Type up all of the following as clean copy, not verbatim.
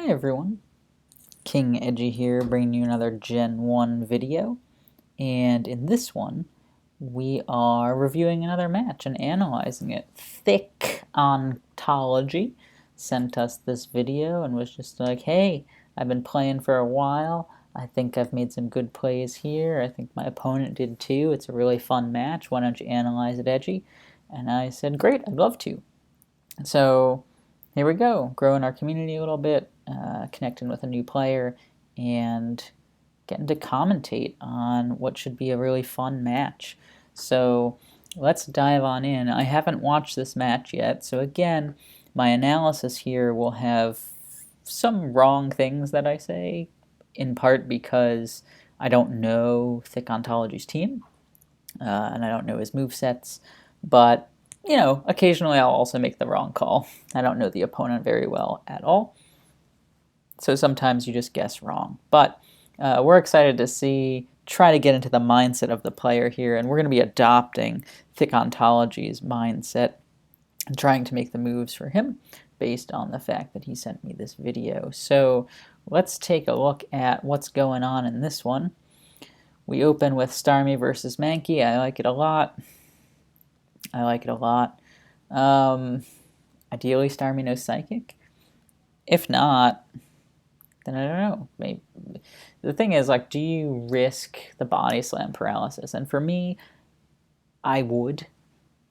Hi everyone, King Edgy here, bringing you another Gen 1 video, and in this one, we are reviewing another match and analyzing it. Thick Ontology sent us this video and was just like, hey, I've been playing for a while, I think I've made some good plays here, I think my opponent did too, it's a really fun match, why don't you analyze it, Edgy? And I said, great, I'd love to. So here we go, growing our community a little bit, connecting with a new player, and getting to commentate on what should be a really fun match. So let's dive on in. I haven't watched this match yet, so again, my analysis here will have some wrong things that I say, in part because I don't know Thick Ontology's team, and I don't know his movesets, but you know, occasionally I'll also make the wrong call. I don't know the opponent very well at all, so sometimes you just guess wrong. But we're excited to try to get into the mindset of the player here, and we're going to be adopting Thick Ontology's mindset and trying to make the moves for him based on the fact that he sent me this video. So let's take a look at what's going on in this one. We open with Starmie versus Mankey. I like it a lot. Ideally, Starmie knows Psychic. If not, then I don't know. Maybe. The thing is, like, do you risk the body slam paralysis? And for me, I would.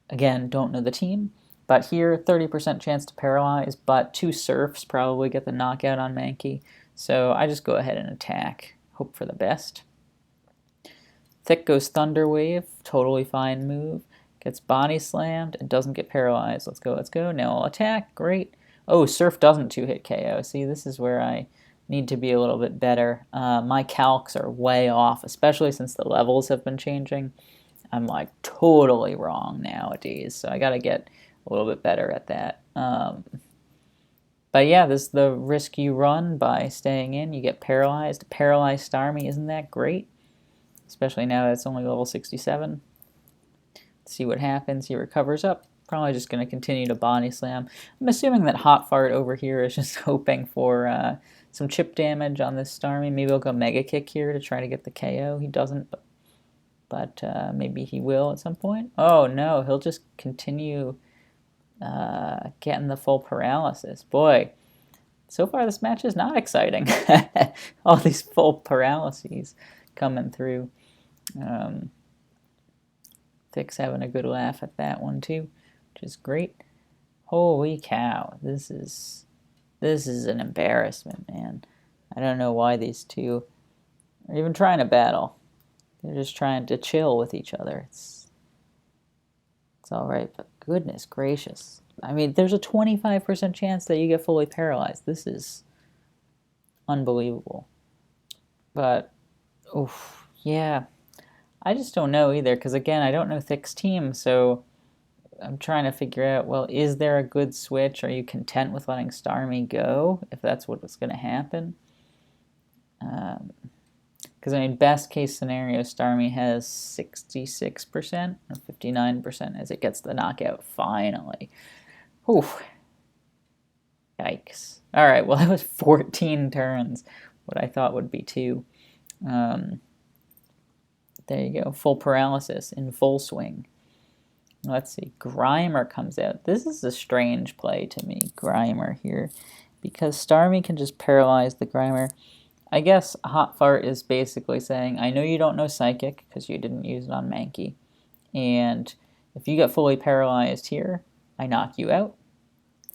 Again, don't know the team. But here, 30% chance to paralyze, but 2 Surfs probably get the knockout on Mankey. So I just go ahead and attack. Hope for the best. Thick goes Thunder Wave. Totally fine move. Gets body slammed and doesn't get paralyzed. Let's go, let's go. Now I'll attack. Great. Oh, Surf doesn't 2-hit KO. See, this is where I need to be a little bit better. My calcs are way off, especially since the levels have been changing. I'm like totally wrong nowadays, so I gotta get a little bit better at that. But yeah, this is the risk you run by staying in. You get paralyzed. Paralyzed Starmie, isn't that great? Especially now that it's only level 67. See what happens. He recovers up. Probably just going to continue to body slam. I'm assuming that Hot Fart over here is just hoping for some chip damage on this Starmie. Maybe he'll go Mega Kick here to try to get the KO. He doesn't, but maybe he will at some point. Oh no, he'll just continue getting the full paralysis. Boy, so far this match is not exciting. All these full paralyses coming through. Thick's having a good laugh at that one too, which is great. Holy cow, this is an embarrassment, man. I don't know why these two are even trying to battle. They're just trying to chill with each other. It's all right, but goodness gracious. I mean, there's a 25% chance that you get fully paralyzed. This is unbelievable. But, oof, yeah. I just don't know either, because again, I don't know Thick's team, so I'm trying to figure out, well, is there a good switch? Are you content with letting Starmie go, if that's what's going to happen? Because, I mean, best case scenario, Starmie has 66% or 59% as it gets the knockout, finally. Whew. Yikes. All right, well, that was 14 turns, what I thought would be 2. There you go, full paralysis in full swing. Let's see, Grimer comes out. This is a strange play to me, Grimer here, because Starmie can just paralyze the Grimer. I guess Hot Fart is basically saying, I know you don't know Psychic because you didn't use it on Mankey, and if you get fully paralyzed here, I knock you out.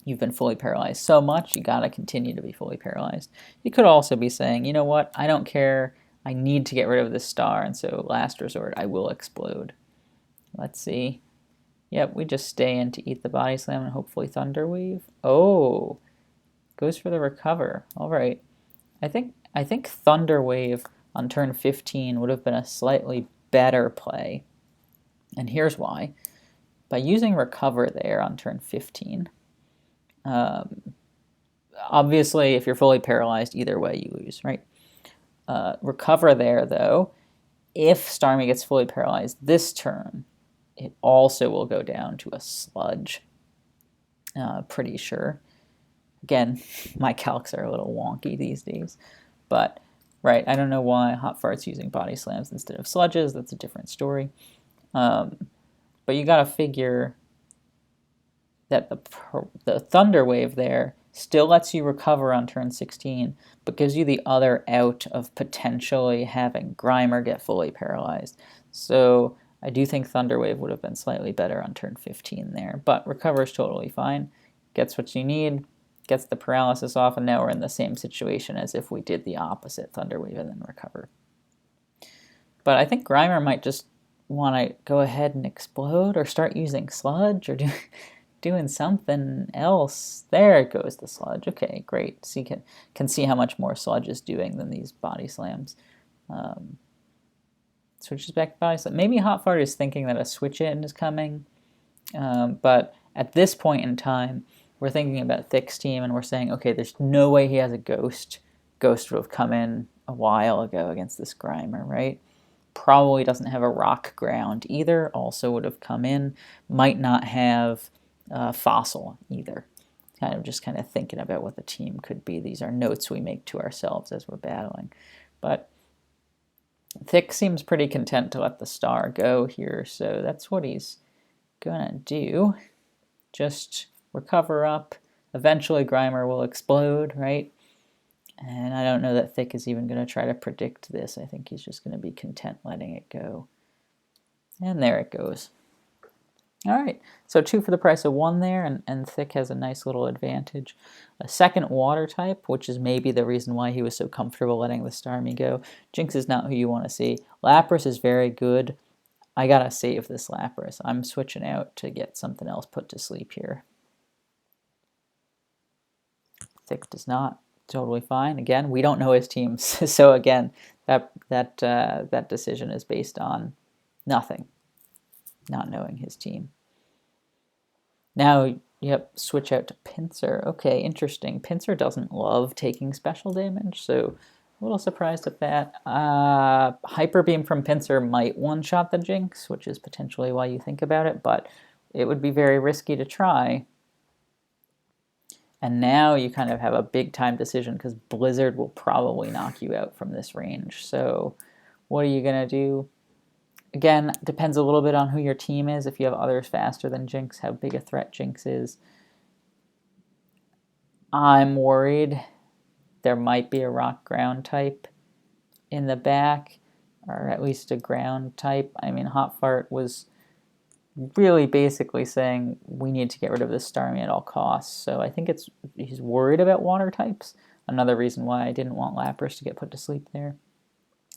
You've been fully paralyzed so much, you gotta continue to be fully paralyzed. You could also be saying, you know what, I don't care, I need to get rid of this star, and so last resort, I will explode. Let's see. Yep, we just stay in to eat the body slam and hopefully Thunder Wave. Oh, goes for the recover. All right. I think Thunder Wave on turn 15 would have been a slightly better play. And here's why. By using recover there on turn 15, obviously if you're fully paralyzed, either way you lose, right? Recover there, though, if Starmie gets fully paralyzed this turn, it also will go down to a sludge. Pretty sure. Again, my calcs are a little wonky these days, but right, I don't know why Hot Fart's using body slams instead of sludges. That's a different story. But you got to figure that the Thunder Wave there still lets you recover on turn 16, but gives you the other out of potentially having Grimer get fully paralyzed. So I do think Thunder Wave would have been slightly better on turn 15 there, but recovers totally fine. Gets what you need, gets the paralysis off, and now we're in the same situation as if we did the opposite, Thunder Wave and then recover. But I think Grimer might just want to go ahead and explode or start using Sludge or doing something else. There it goes, the Sludge. Okay, great. So you can see how much more Sludge is doing than these body slams. Switches back to body slam. Maybe Hot Fart is thinking that a switch in is coming, but at this point in time, we're thinking about Thick's team, and we're saying, okay, there's no way he has a Ghost. Ghost would have come in a while ago against this Grimer, right? Probably doesn't have a Rock Ground either. Also would have come in. Might not have Fossil either. Kind of thinking about what the team could be. These are notes we make to ourselves as we're battling. But Thick seems pretty content to let the star go here, so that's what he's gonna do. Just recover up. Eventually Grimer will explode, right? And I don't know that Thick is even going to try to predict this. I think he's just going to be content letting it go. And there it goes. All right, so 2 for the price of 1 there, and Thick has a nice little advantage. A second water type, which is maybe the reason why he was so comfortable letting the Starmie go. Jinx is not who you want to see. Lapras is very good. I gotta save this Lapras. I'm switching out to get something else put to sleep here. Thick does not. Totally fine. Again, we don't know his teams, so again, that decision is based on nothing, not knowing his team. Now, yep, switch out to Pinsir. Okay, interesting. Pinsir doesn't love taking special damage, so a little surprised at that. Hyper Beam from Pinsir might one-shot the Jinx, which is potentially why you think about it, but it would be very risky to try. And now you kind of have a big-time decision because Blizzard will probably knock you out from this range. So what are you going to do? Again, depends a little bit on who your team is. If you have others faster than Jinx, how big a threat Jinx is. I'm worried there might be a rock ground type in the back, or at least a ground type. I mean, Hot Fart was really basically saying we need to get rid of this Starmie at all costs. So I think he's worried about water types. Another reason why I didn't want Lapras to get put to sleep there.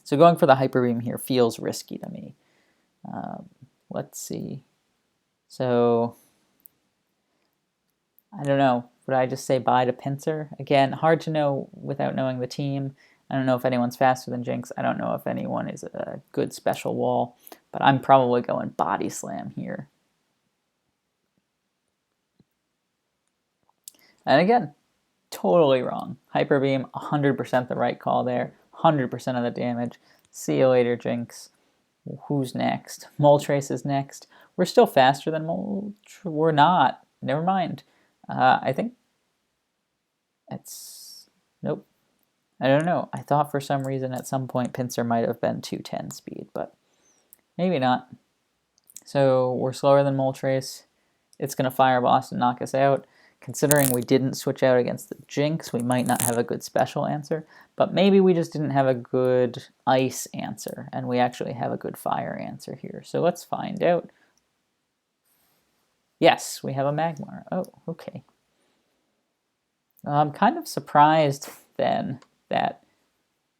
So going for the Hyper Beam here feels risky to me. Let's see. So I don't know. Would I just say bye to Pinsir? Again, hard to know without knowing the team. I don't know if anyone's faster than Jinx. I don't know if anyone is a good special wall, but I'm probably going Body Slam here. And again, totally wrong. Hyper Beam, 100% the right call there. 100% of the damage. See you later, Jinx. Who's next? Moltres is next. We're still faster than Moltres. We're not. Never mind. I think it's... Nope. I don't know. I thought for some reason at some point Pinsir might have been 210 speed, but maybe not. So we're slower than Moltres. It's going to Fire Blast and knock us out. Considering we didn't switch out against the Jinx, we might not have a good special answer, but maybe we just didn't have a good Ice answer, and we actually have a good Fire answer here. So let's find out. Yes, we have a Magmar. Oh, okay. I'm kind of surprised then that,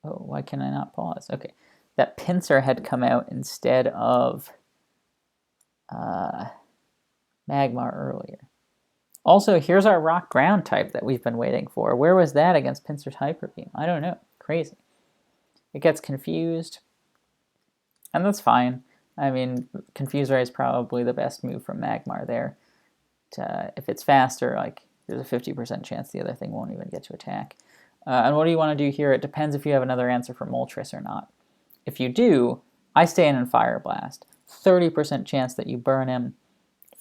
oh, why can I not pause? Okay, that Pinsir had come out instead of Magmar earlier. Also, here's our Rock Ground type that we've been waiting for. Where was that against Pinsir's Hyper Beam? I don't know. Crazy. It gets confused, and that's fine. I mean, Confuse Ray is probably the best move from Magmar there. If it's faster, like, there's a 50% chance the other thing won't even get to attack. And what do you want to do here? It depends if you have another answer for Moltres or not. If you do, I stay in and Fire Blast. 30% chance that you burn him,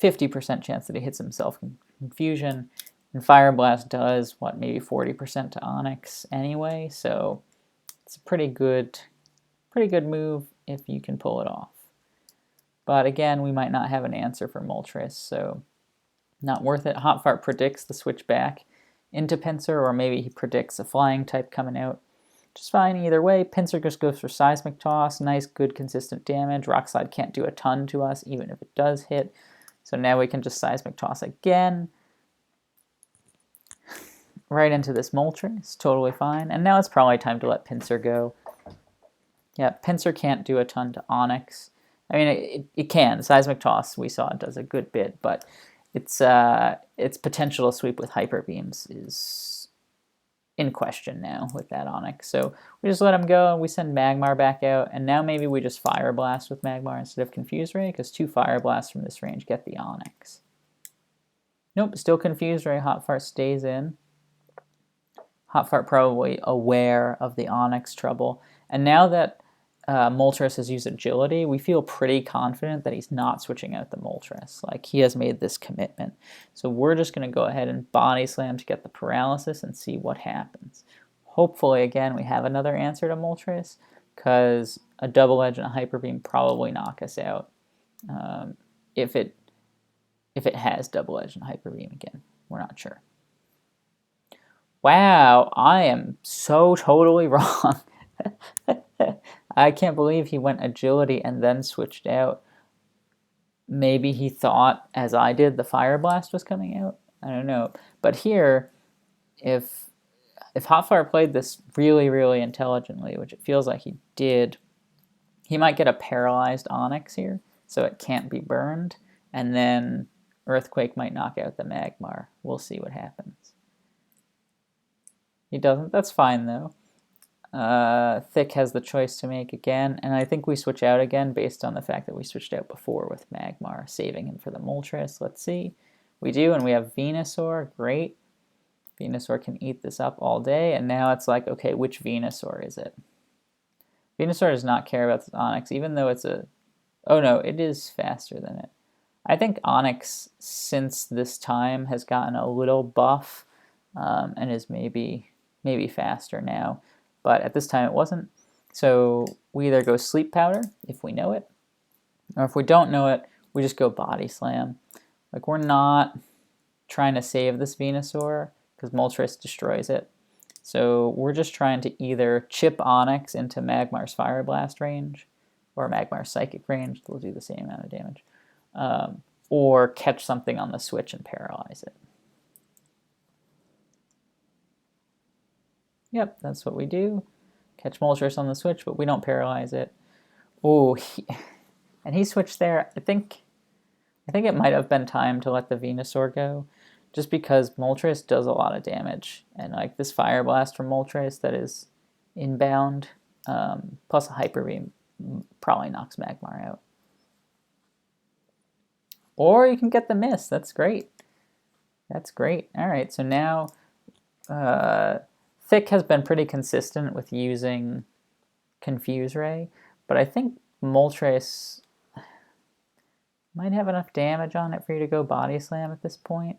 50% chance that he hits himself in Confusion, And Fire Blast does, what, maybe 40% to Onyx anyway, so it's a pretty good move if you can pull it off. But again, we might not have an answer for Moltres, so not worth it. Hot Fart predicts the switch back into Pinsir, or maybe he predicts a flying type coming out. Just fine either way. Pinsir just goes for Seismic Toss. Nice, good, consistent damage. Rock Slide can't do a ton to us, even if it does hit. So now we can just Seismic Toss again. Right into this Moltres. Totally fine. And now it's probably time to let Pinsir go. Yeah, Pinsir can't do a ton to Onyx. I mean, it can. Seismic Toss, we saw, does a good bit, but its potential to sweep with Hyper Beams is in question now with that Onyx. So we just let him go, and we send Magmar back out, and now maybe we just Fire Blast with Magmar instead of Confuse Ray, because 2 Fire Blasts from this range get the Onyx. Nope, still Confuse Ray. Hot Fart stays in. Hot Fart probably aware of the Onyx trouble, and now that Moltres has used Agility, we feel pretty confident that he's not switching out the Moltres. Like, he has made this commitment. So we're just going to go ahead and Body Slam to get the Paralysis and see what happens. Hopefully, again, we have another answer to Moltres, because a Double Edge and a Hyper Beam probably knock us out if it has Double Edge and Hyper Beam again. We're not sure. Wow, I am so totally wrong. I can't believe he went Agility and then switched out. Maybe he thought, as I did, the Fire Blast was coming out. I don't know. But here, if Hotfire played this really, really intelligently, which it feels like he did, he might get a paralyzed Onyx here, so it can't be burned, and then Earthquake might knock out the Magmar. We'll see what happens. He doesn't. That's fine, though. Thick has the choice to make again, and I think we switch out again based on the fact that we switched out before with Magmar, saving him for the Moltres. Let's see. We do, and we have Venusaur. Great. Venusaur can eat this up all day, and now it's like, okay, which Venusaur is it? Venusaur does not care about this Onyx, even though it's a... Oh no, it is faster than it. I think Onyx, since this time, has gotten a little buff, and is maybe faster now. But at this time it wasn't. So we either go Sleep Powder, if we know it, or if we don't know it, we just go Body Slam. Like, we're not trying to save this Venusaur, because Moltres destroys it. So we're just trying to either chip Onyx into Magmar's Fire Blast range, or Magmar's Psychic range, they'll do the same amount of damage, or catch something on the switch and paralyze it. Yep, that's what we do. Catch Moltres on the switch, but we don't paralyze it. Oh, and he switched there. I think it might have been time to let the Venusaur go, just because Moltres does a lot of damage, and like this Fire Blast from Moltres that is inbound, plus a Hyper Beam probably knocks Magmar out. Or you can get the miss. That's great. That's great. All right, so now Thick has been pretty consistent with using Confuse Ray, but I think Moltres might have enough damage on it for you to go Body Slam at this point.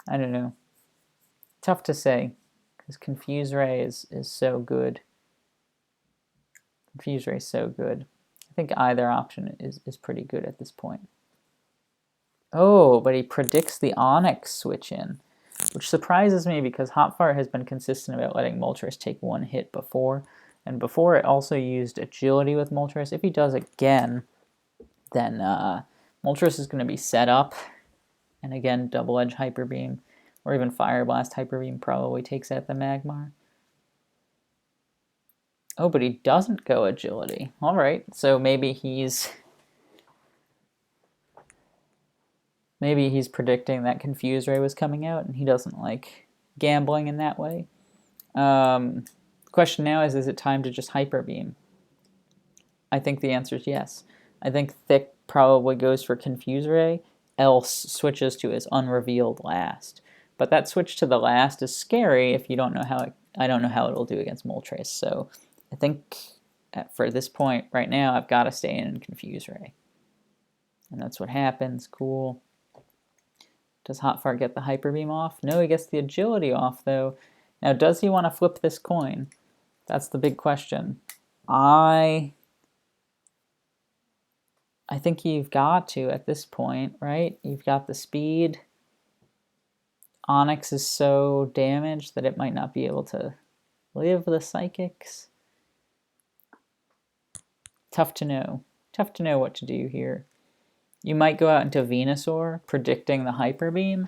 I don't know. Tough to say, because Confuse Ray is so good. Confuse Ray is so good. I think either option is pretty good at this point. Oh, but he predicts the Onyx switch in, which surprises me because Hotfire has been consistent about letting Moltres take one hit before, and before it also used Agility with Moltres. If he does again, then Moltres is going to be set up, and again, Double Edge Hyper Beam, or even Fire Blast Hyper Beam probably takes out the Magmar. Oh, but he doesn't go Agility. Alright, so maybe he's predicting that Confuse Ray was coming out, and he doesn't like gambling in that way. The question now is it time to just Hyper Beam? I think the answer is yes. I think Thick probably goes for Confuse Ray, else switches to his Unrevealed last. But that switch to the last is scary if you don't know how I don't know how it'll do against Moltres. So I think for this point right now, I've got to stay in Confuse Ray. And that's what happens. Cool. Does Hot Fart get the Hyper Beam off? No, he gets the Agility off, though. Now, does he want to flip this coin? That's the big question. I think you've got to at this point, right? You've got the speed. Onyx is so damaged that it might not be able to live the Psychics. Tough to know. Tough to know what to do here. You might go out into Venusaur, predicting the Hyper Beam,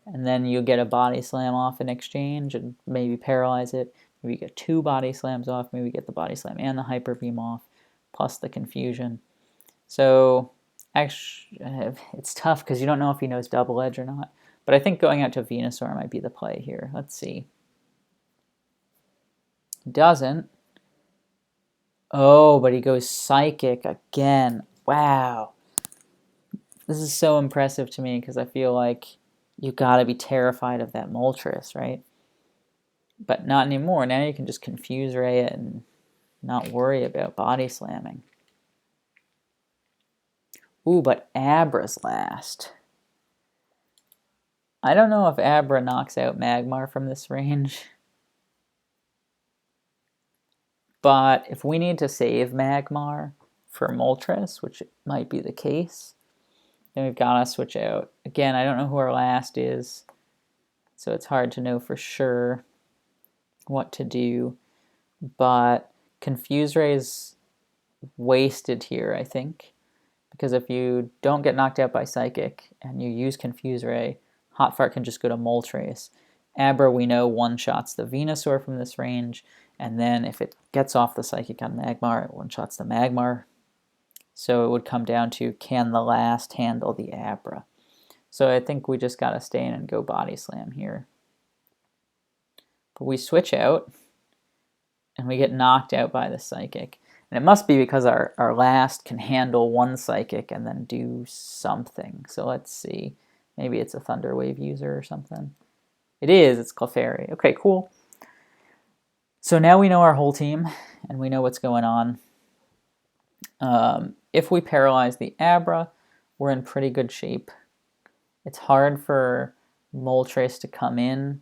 and then you'll get a Body Slam off in exchange and maybe paralyze it. Maybe you get 2 Body Slams off, maybe you get the Body Slam and the Hyper Beam off, plus the confusion. So, actually, it's tough because you don't know if he knows Double Edge or not. But I think going out to Venusaur might be the play here. Let's see. He doesn't. Oh, but he goes Psychic again. Wow. This is so impressive to me because I feel like you gotta be terrified of that Moltres, right? But not anymore. Now you can just Confuse Ray it and not worry about Body Slamming. Ooh, but Abra's last. I don't know if Abra knocks out Magmar from this range. But if we need to save Magmar for Moltres, which might be the case, then we've got to switch out. Again, I don't know who our last is, so it's hard to know for sure what to do. But Confuse Ray is wasted here, I think. Because if you don't get knocked out by Psychic and you use Confuse Ray, Hot Fart can just go to Moltres. Abra, we know, one-shots the Venusaur from this range, and then if it gets off the Psychic on Magmar, it one-shots the Magmar. So it would come down to, can the last handle the Abra? So I think we just got to stay in and go Body Slam here. But we switch out, and we get knocked out by the Psychic. And it must be because our last can handle one Psychic and then do something. So let's see. Maybe it's a Thunder Wave user or something. It is. It's Clefairy. Okay, cool. So now we know our whole team, and we know what's going on. If we paralyze the Abra, we're in pretty good shape. It's hard for Moltres to come in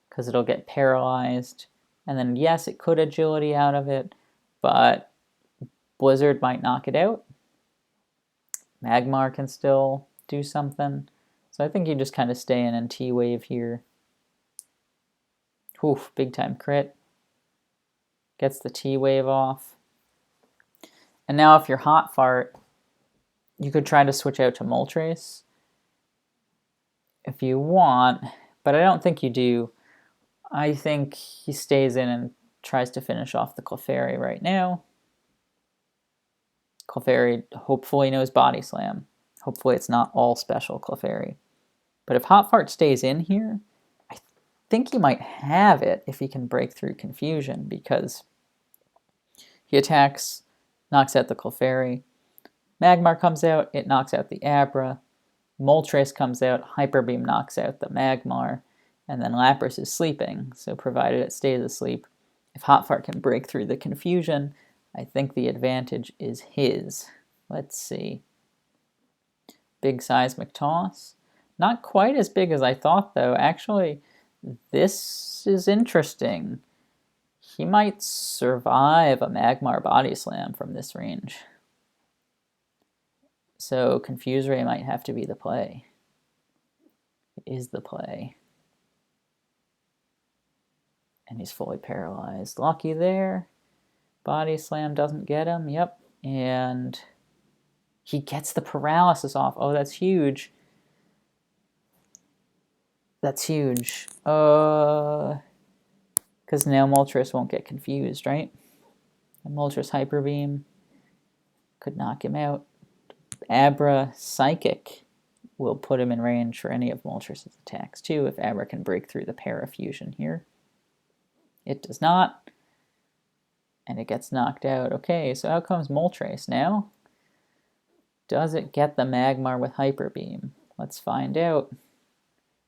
because it'll get paralyzed. And then, yes, it could Agility out of it, but Blizzard might knock it out. Magmar can still do something. So I think you just kind of stay in and T-Wave here. Oof, big time crit. Gets the T-Wave off. And now if you're Hot Fart, you could try to switch out to Moltres if you want, but I don't think you do. I think he stays in and tries to finish off the Clefairy right now. Clefairy hopefully knows Body Slam. Hopefully it's not all special Clefairy. But if Hot Fart stays in here, I think he might have it if he can break through Confusion, because he attacks, knocks out the Clefairy. Magmar comes out, it knocks out the Abra. Moltres comes out, Hyper Beam knocks out the Magmar. And then Lapras is sleeping, so provided it stays asleep, if Hot Fart can break through the Confusion, I think the advantage is his. Let's see. Big Seismic Toss. Not quite as big as I thought, though. Actually, this is interesting. He might survive a Magmar Body Slam from this range. So Confuse Ray might have to be the play. It is the play. And he's fully paralyzed. Lucky there. Body Slam doesn't get him. Yep. And he gets the paralysis off. Oh, that's huge. That's huge. Because now Moltres won't get confused, right? And Moltres Hyper Beam could knock him out. Abra Psychic will put him in range for any of Moltres' attacks, too, if Abra can break through the Parafusion here. It does not. And it gets knocked out. Okay, so out comes Moltres now. Does it get the Magmar with Hyper Beam? Let's find out.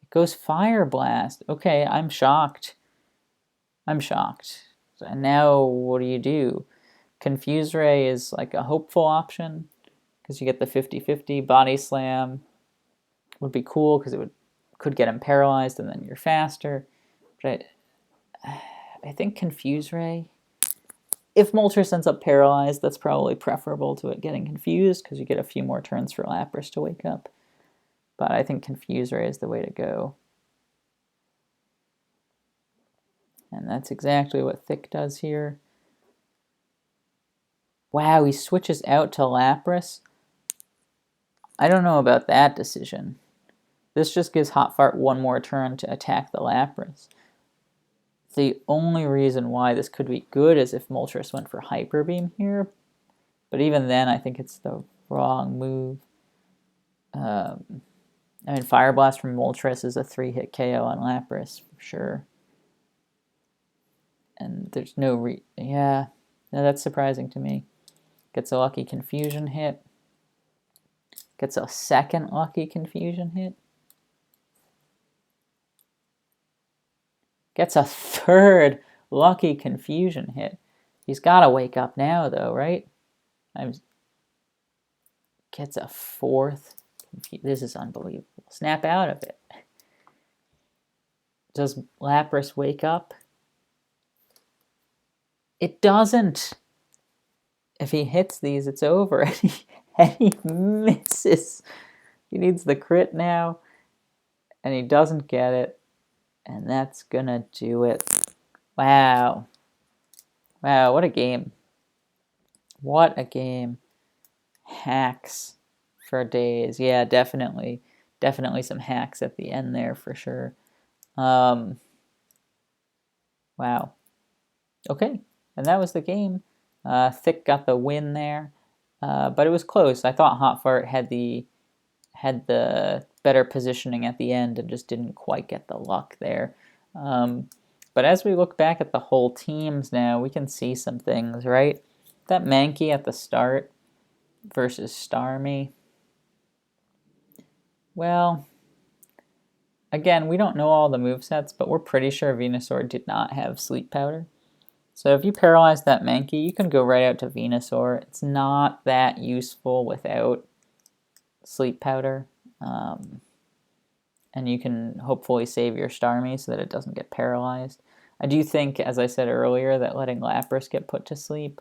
It goes Fire Blast. Okay, I'm shocked. I'm shocked. And now what do? Confuse Ray is like a hopeful option because you get the 50-50 Body Slam. Would be cool because it would could get him paralyzed and then you're faster. But I think Confuse Ray, if Moltres ends up paralyzed, that's probably preferable to it getting confused because you get a few more turns for Lapras to wake up. But I think Confuse Ray is the way to go. And that's exactly what Thick does here. Wow, he switches out to Lapras. I don't know about that decision. This just gives Hot Fart one more turn to attack the Lapras. The only reason why this could be good is if Moltres went for Hyper Beam here. But even then, I think it's the wrong move. I mean, Fire Blast from Moltres is a 3-hit KO on Lapras, for sure. And there's no yeah, no, that's surprising to me. Gets a lucky Confusion hit. Gets a second lucky Confusion hit. Gets a third lucky Confusion hit. He's got to wake up now, though, right? Gets a fourth. This is unbelievable. Snap out of it. Does Lapras wake up? It doesn't. If he hits these, it's over. And he misses. He needs the crit now. And he doesn't get it. And that's gonna do it. Wow. Wow, what a game. What a game. Hacks for days. Yeah, definitely. Definitely some hacks at the end there for sure. Wow. Okay, and that was the game. Thick got the win there. But it was close. I thought Hot Fart had the better positioning at the end and just didn't quite get the luck there. But as we look back at the whole teams now, we can see some things, right? That Mankey at the start versus Starmie. Well, again, we don't know all the movesets, but we're pretty sure Venusaur did not have Sleep Powder. So if you paralyze that Mankey, you can go right out to Venusaur. It's not that useful without Sleep Powder. And you can hopefully save your Starmie so that it doesn't get paralyzed. I do think, as I said earlier, that letting Lapras get put to sleep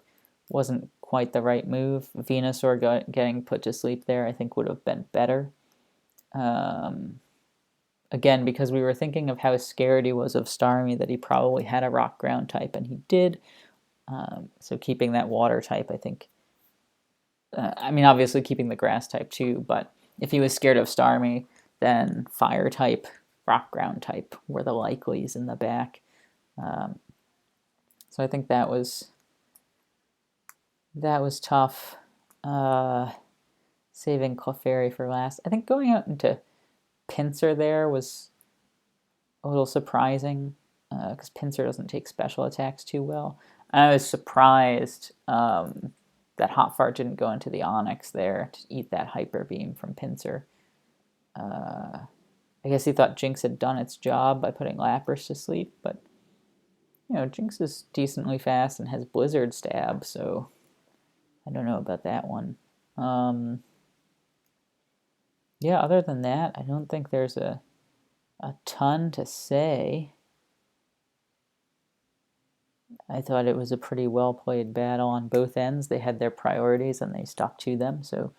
wasn't quite the right move. Venusaur getting put to sleep there, I think, would have been better. Again, because we were thinking of how scared he was of Starmie, that he probably had a rock ground type, and he did. So keeping that water type, I think... I mean, obviously keeping the grass type too, but if he was scared of Starmie, then fire type, rock ground type were the likelies in the back. So I think that was tough. Saving Clefairy for last. I think going out into Pinsir there was a little surprising because Pinsir doesn't take special attacks too well. I was surprised that Hot Fart didn't go into the Onyx there to eat that Hyper Beam from Pinsir. I guess he thought Jinx had done its job by putting Lapras to sleep, but you know, Jinx is decently fast and has Blizzard Stab, so I don't know about that one. Yeah, other than that, I don't think there's a ton to say. I thought it was a pretty well-played battle on both ends. They had their priorities and they stuck to them, so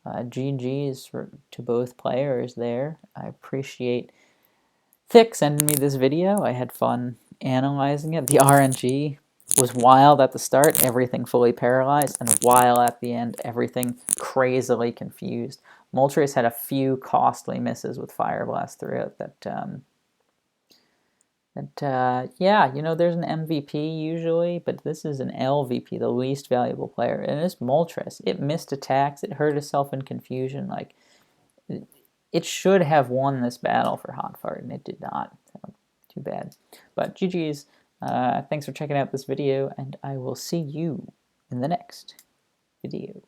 GG's to both players there. I appreciate Thick sending me this video. I had fun analyzing it. The RNG was wild at the start, everything fully paralyzed, and wild at the end, everything crazily confused. Moltres had a few costly misses with Fire Blast throughout yeah, you know, there's an MVP usually, but this is an LVP, the least valuable player, and it's Moltres. It missed attacks, it hurt itself in confusion, like, it should have won this battle for Hot Fart, and it did not, so too bad. But GG's, thanks for checking out this video, and I will see you in the next video.